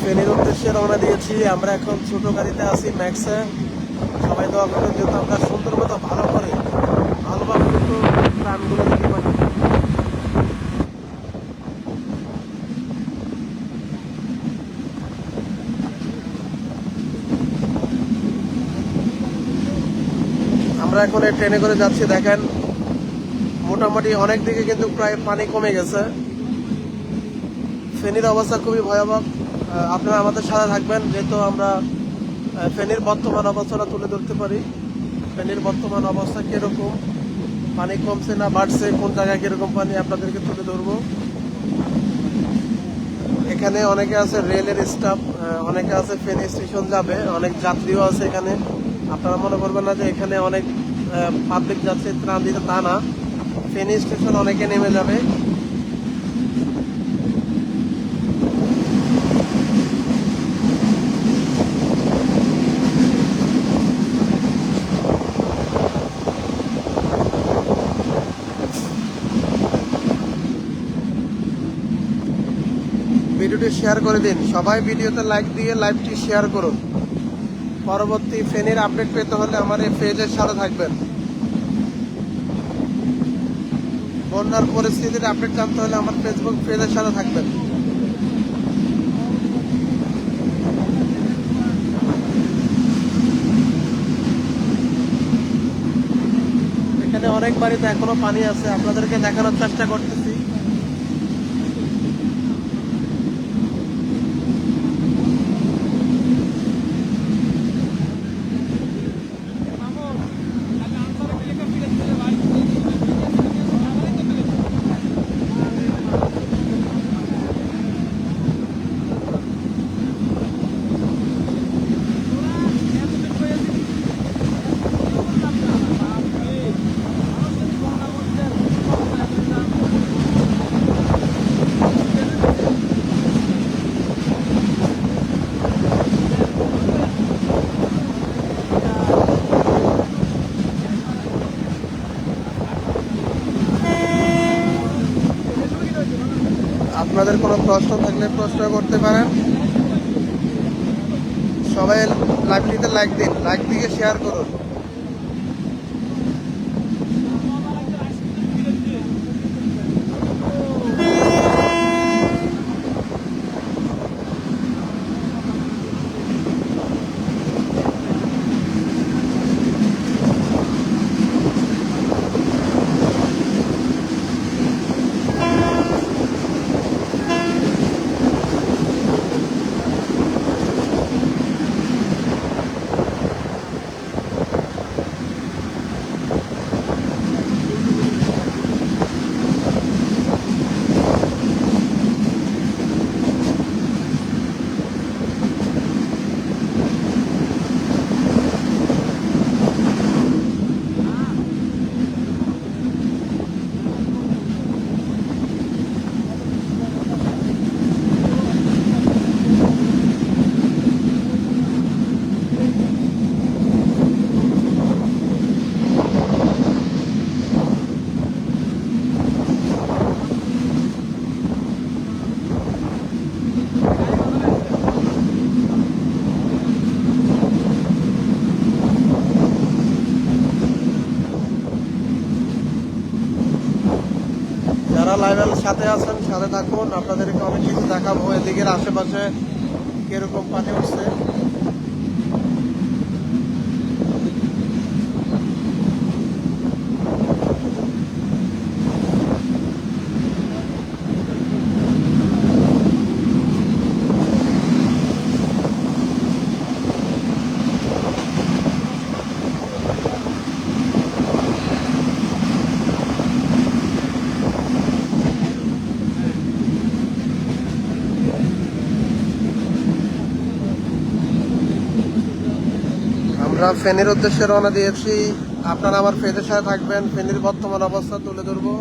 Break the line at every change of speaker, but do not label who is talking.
ফেনীর উদ্দেশ্যে রওনা দিয়েছি। আমরা এখন ছোট গাড়িতে আছি ম্যাক্সে। সবাই দোয়া করবেন যেহেতু আমরা সুন্দর মতো ভালোভাবে কিন্তু প্ল্যানগুলো দিতে পারি। আমরা এখন এই ট্রেনে করে যাচ্ছি। দেখেন মোটামুটি অনেক দিকে কিন্তু প্রায় পানি কমে গেছে। ফেনীর অবস্থা খুবই ভয়াবহ। আপনারা আমাদের সাথে থাকবেন যেহেতু আমরা ফেনীর বর্তমান অবস্থাটা তুলে ধরতে পারি। ফেনীর বর্তমান অবস্থা কিরকম, পানি কমছে না বাড়ছে, কোন জায়গায় কিরকম পানি আপনাদেরকে তুলে ধরবো। এখানে অনেকে আছে রেলের স্টাফ, অনেকে আছে ফেনী স্টেশন যাবে, অনেক যাত্রীও আছে এখানে। আপনারা মনে করবেন না যে এখানে অনেক পাবলিক যাচ্ছে ত্রাণ দিতে, তা না। ফেনী স্টেশন অনেকে নেমে যাবে। ভিডিওটি শেয়ার করে দিন, সবাই ভিডিওতে লাইক দিয়ে লাইভটি শেয়ার করুন। পরবর্তী ফেনীর আপডেট পেতে হলে আমার এই পেজের সাথে থাকবেন। বন্যার পরিস্থিতির আপডেট জানতে হলে আমার ফেসবুক পেজের সাথে থাকবেন। এখানে অনেক বাড়িতে এখনো পানি আছে, আপনাদেরকে দেখানোর চেষ্টা করতেছি। আপনাদের কোনো প্রশ্ন থাকলে প্রশ্ন করতে পারেন। সবাই লাইভটিতে লাইক দিন, লাইক দিয়ে শেয়ার করুন। যারা লাইভের সাথে আছেন সাথে থাকুন, আপনাদেরকে অনেক কিছু দেখাবো। এদিকের আশেপাশে কিরকম পানি উঠছে। আমরা ফেনীর উদ্দেশ্যে রওনা দিয়েছি। আপনারা আমার পেজের সাথে থাকবেন, ফেনীর বর্তমান অবস্থা তুলে ধরবো।